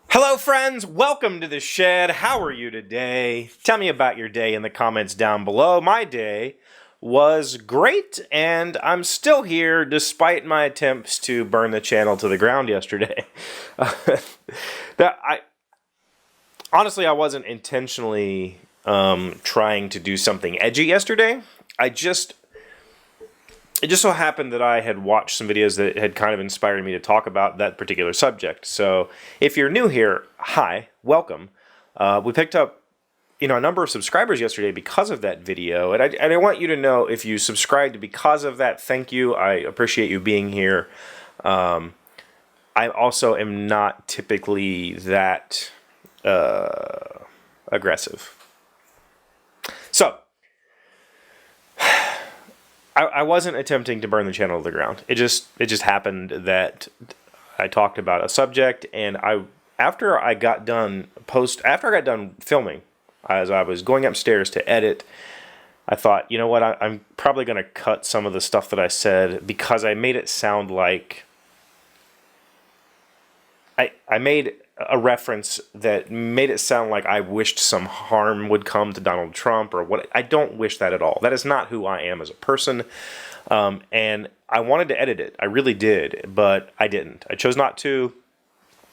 Hello friends, welcome to the shed. How are you today? Tell me about your day in the comments down below. My day was great, and I'm still here despite my attempts to burn the channel to the ground yesterday. Honestly, I wasn't intentionally trying to do something edgy yesterday. It just so happened that I had watched some videos that had kind of inspired me to talk about that particular subject. So if you're new here, hi, welcome. We picked up a number of subscribers yesterday because of that video, and I want you to know, if you subscribed because of that, thank you. I appreciate you being here. I also am not typically that aggressive. So I wasn't attempting to burn the channel to the ground. It just happened that I talked about a subject, and after I got done filming, as I was going upstairs to edit, I thought, you know what, I'm probably going to cut some of the stuff that I said, because I made it sound like I made a reference that made it sound like I wished some harm would come to Donald Trump or what. I don't wish that at all. That is not who I am as a person. And I wanted to edit it. I really did, but I didn't. I chose not to.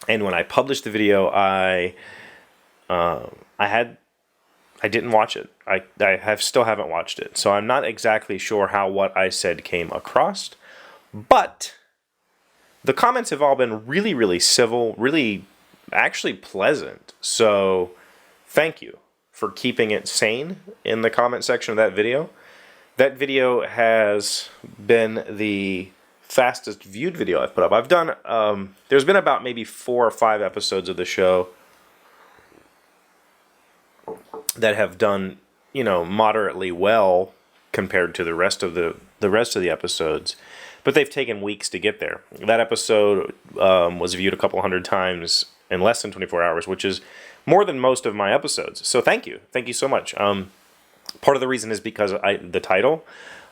And when I published the video, I didn't watch it. I still haven't watched it. So I'm not exactly sure how what I said came across, but the comments have all been really, really civil, really actually pleasant. So thank you for keeping it sane in the comment section of that video. That video has been the fastest viewed video I've put up. I've done, there's been about maybe 4 or 5 episodes of the show that have done, moderately well compared to the rest of the episodes. But they've taken weeks to get there. That episode was viewed a couple hundred times in less than 24 hours, which is more than most of my episodes. So thank you. Thank you so much. Part of the reason is because the title.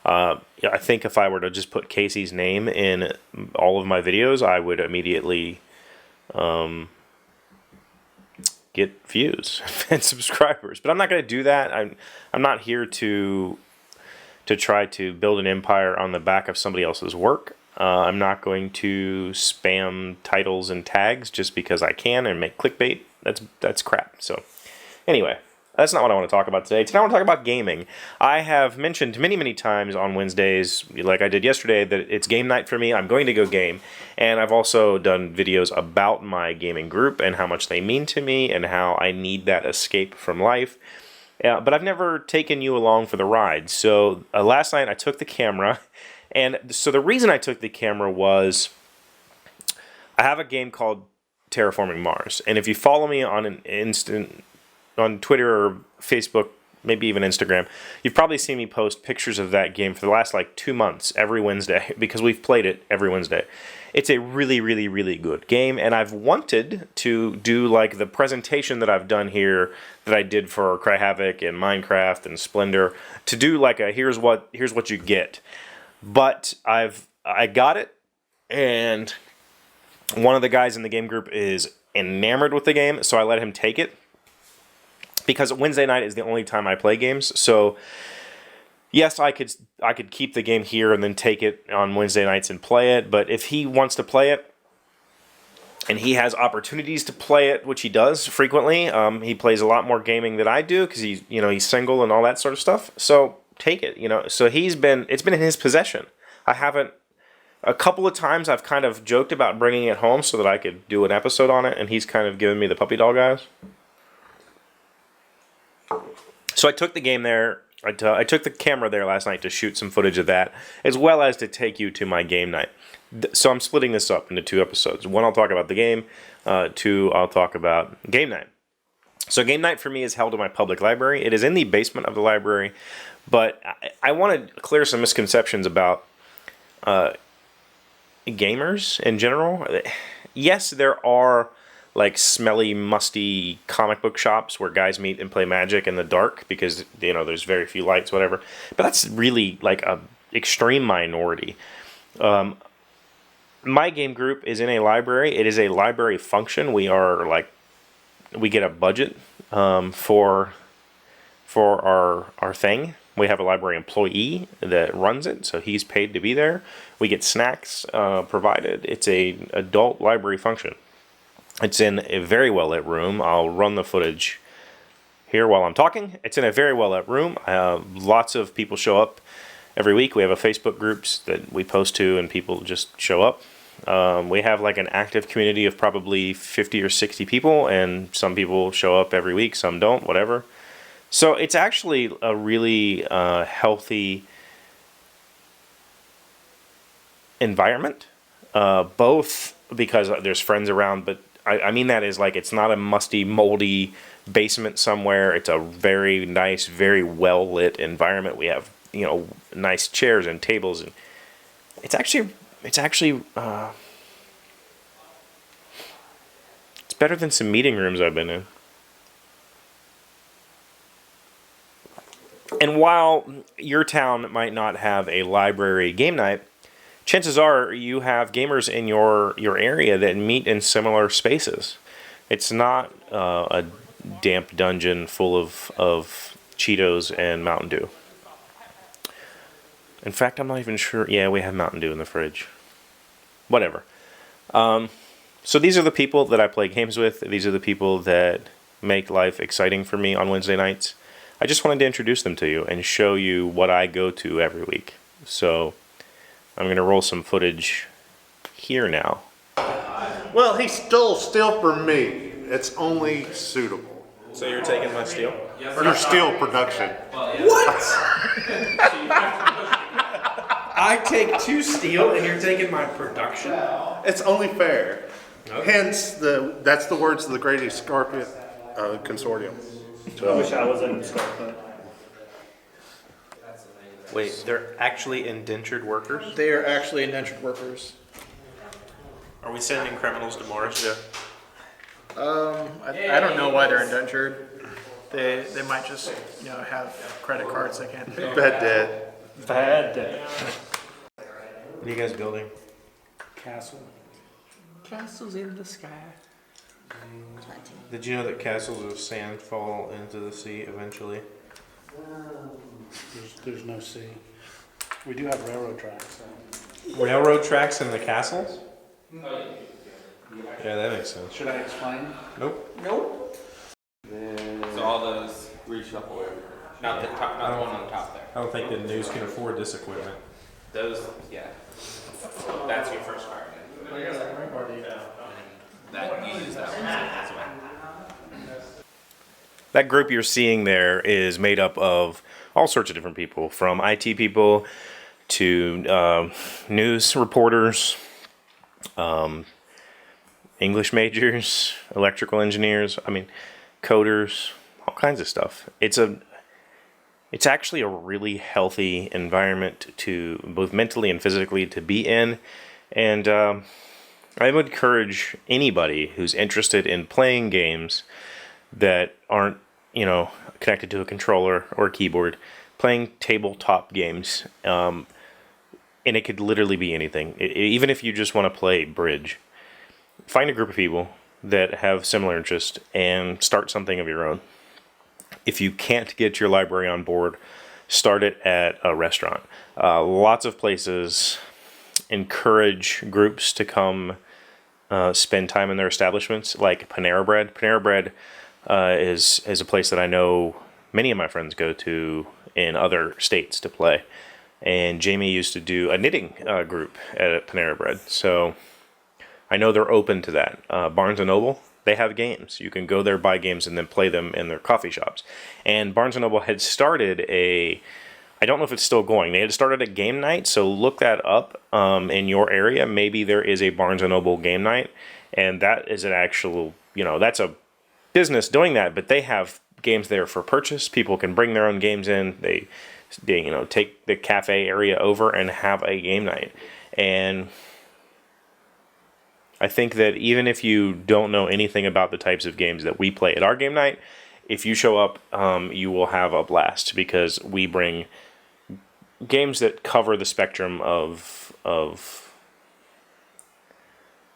I think if I were to just put Casey's name in all of my videos, I would immediately get views and subscribers. But I'm not going to do that. I'm not here to try to build an empire on the back of somebody else's work. I'm not going to spam titles and tags just because I can and make clickbait. That's crap. So anyway, that's not what I want to talk about today. Today I want to talk about gaming. I have mentioned many, many times on Wednesdays, like I did yesterday, that it's game night for me. I'm going to go game. And I've also done videos about my gaming group and how much they mean to me and how I need that escape from life. But I've never taken you along for the ride. So last night I took the camera, and so the reason I took the camera was I have a game called Terraforming Mars, and if you follow me on on Twitter or Facebook, maybe even Instagram, you've probably seen me post pictures of that game for the last 2 months every Wednesday, because we've played it every Wednesday. It's a really, really, really good game, and I've wanted to do like the presentation that I've done here that I did for Cry Havoc and Minecraft and Splendor, to do like a here's what you get. But I got it, and one of the guys in the game group is enamored with the game, so I let him take it, because Wednesday night is the only time I play games. So yes, I could keep the game here and then take it on Wednesday nights and play it. But if he wants to play it, and he has opportunities to play it, which he does frequently, he plays a lot more gaming than I do because he's single and all that sort of stuff. So take it, So it's been in his possession. A couple of times I've kind of joked about bringing it home so that I could do an episode on it, and he's kind of given me the puppy dog eyes. So I took the game there. I took the camera there last night to shoot some footage of that, as well as to take you to my game night. So I'm splitting this up into 2 episodes. 1, I'll talk about the game. 2, I'll talk about game night. So game night for me is held in my public library. It is in the basement of the library, but I want to clear some misconceptions about gamers in general. Yes, there are like smelly, musty comic book shops where guys meet and play Magic in the dark because there's very few lights, whatever. But that's really like a extreme minority. My game group is in a library. It is a library function. We get a budget for our thing. We have a library employee that runs it, so he's paid to be there. We get snacks provided. It's a adult library function. It's in a very well lit room. I'll run the footage here while I'm talking. It's in a very well lit room. Lots of people show up every week. We have a Facebook groups that we post to, and people just show up. We have like an active community of probably 50 or 60 people, and some people show up every week, some don't, whatever. So it's actually a really healthy environment, both because there's friends around, but I mean that is like it's not a musty, moldy basement somewhere. It's a very nice, very well lit environment. We have nice chairs and tables, and it's actually it's better than some meeting rooms I've been in. And while your town might not have a library game night, chances are you have gamers in your area that meet in similar spaces. It's not a damp dungeon full of Cheetos and Mountain Dew. In fact, I'm not even sure. Yeah, we have Mountain Dew in the fridge. Whatever. So these are the people that I play games with. These are the people that make life exciting for me on Wednesday nights. I just wanted to introduce them to you and show you what I go to every week. So I'm going to roll some footage here now. Well, he stole steel from me. It's only suitable. So you're taking my steel? Your steel production. What? I take 2 steel and you're taking my production? It's only fair. Okay. Hence, that's the words of the Grady Scarpet Consortium. I wish I was in Scarpet. Wait, they're actually indentured workers? They are actually indentured workers. Are we sending criminals to Mars, Jeff? I don't know why they're indentured. They might just have credit cards they can't pay. Bad debt. Bad day. What are you guys building? Castle. Castles in the sky. Did you know that castles of sand fall into the sea eventually? There's no sea. We do have railroad tracks. So. Railroad tracks in the castles? Yeah, that makes sense. Should I explain? Nope. Nope. So all those reshuffle, not the top, not the one on the top there. I don't think the news can afford this equipment. Those, yeah. That's your first card. That you use that one. That's one. That group you're seeing there is made up of all sorts of different people, from IT people to news reporters, English majors, electrical engineers, coders, all kinds of stuff. It's actually a really healthy environment to both mentally and physically to be in, and I would encourage anybody who's interested in playing games that aren't, connected to a controller or a keyboard, playing tabletop games, and it could literally be anything. Even if you just want to play bridge, find a group of people that have similar interests and start something of your own. If you can't get your library on board, start it at a restaurant. Lots of places encourage groups to come spend time in their establishments, like Panera Bread. Panera Bread is a place that I know many of my friends go to in other states to play. And Jamie used to do a knitting group at Panera Bread, so I know they're open to that. Barnes & Noble, they have games. You can go there, buy games, and then play them in their coffee shops. And Barnes & Noble had started I don't know if it's still going. They had started a game night, so look that up in your area. Maybe there is a Barnes & Noble game night, and that is an actual, that's a business doing that, but they have games there for purchase. People can bring their own games in. They take the cafe area over and have a game night. And I think that even if you don't know anything about the types of games that we play at our game night, if you show up, you will have a blast because we bring games that cover the spectrum of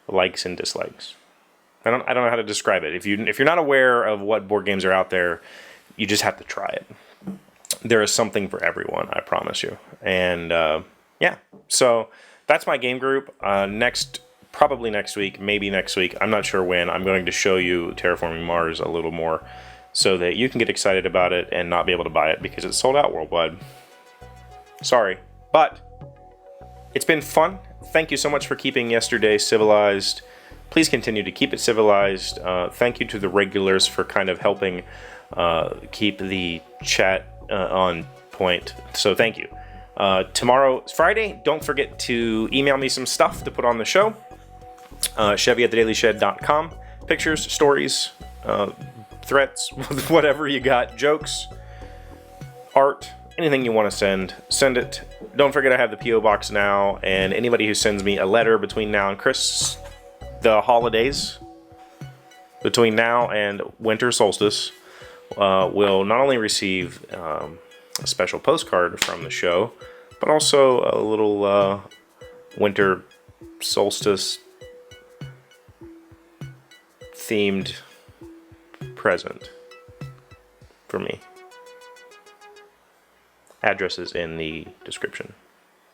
likes and dislikes. I don't know how to describe it. If you're not aware of what board games are out there, you just have to try it. There is something for everyone, I promise you. And yeah, so that's my game group. Probably next week, maybe next week. I'm not sure when. I'm going to show you Terraforming Mars a little more so that you can get excited about it and not be able to buy it because it's sold out worldwide. Sorry, but it's been fun. Thank you so much for keeping yesterday civilized. Please continue to keep it civilized. Thank you to the regulars for kind of helping keep the chat on point. So thank you. Tomorrow is Friday. Don't forget to email me some stuff to put on the show. Chevee@thedailyshed.com. Pictures, stories, threats, whatever you got, jokes, art, anything you want to send it. Don't forget I have the P.O. Box now, and anybody who sends me a letter between now and the holidays, between now and winter solstice, will not only receive a special postcard from the show, but also a little winter solstice themed present for me. Address is in the description.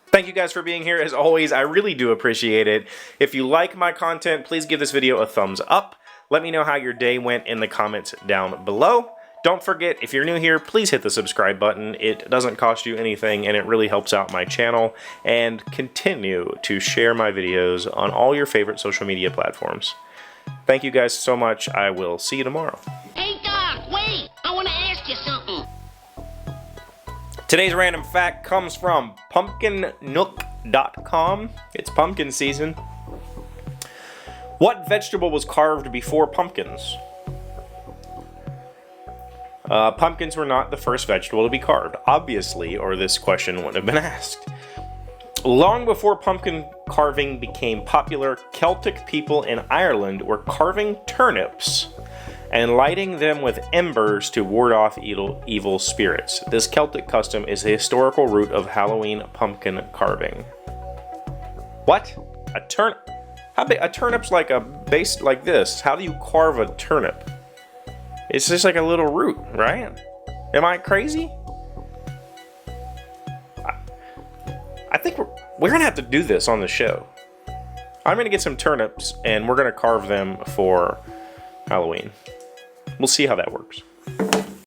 Thank you guys for being here. As always, I really do appreciate it. If you like my content, please give this video a thumbs up. Let me know how your day went in the comments down below. Don't forget, if you're new here, please hit the subscribe button. It doesn't cost you anything, and it really helps out my channel. And continue to share my videos on all your favorite social media platforms. Thank you guys so much. I will see you tomorrow. Hey, Doc, wait! I want to ask you something. Today's random fact comes from pumpkinnook.com. It's pumpkin season. What vegetable was carved before pumpkins? Pumpkins were not the first vegetable to be carved, obviously, or this question wouldn't have been asked. Long before pumpkin carving became popular, Celtic people in Ireland were carving turnips and lighting them with embers to ward off evil spirits. This Celtic custom is the historical root of Halloween pumpkin carving. What? A turnip? How big? A turnip's like a base like this. How do you carve a turnip? It's just like a little root, right? Am I crazy? I think we're gonna have to do this on the show. I'm gonna get some turnips and we're gonna carve them for Halloween. We'll see how that works.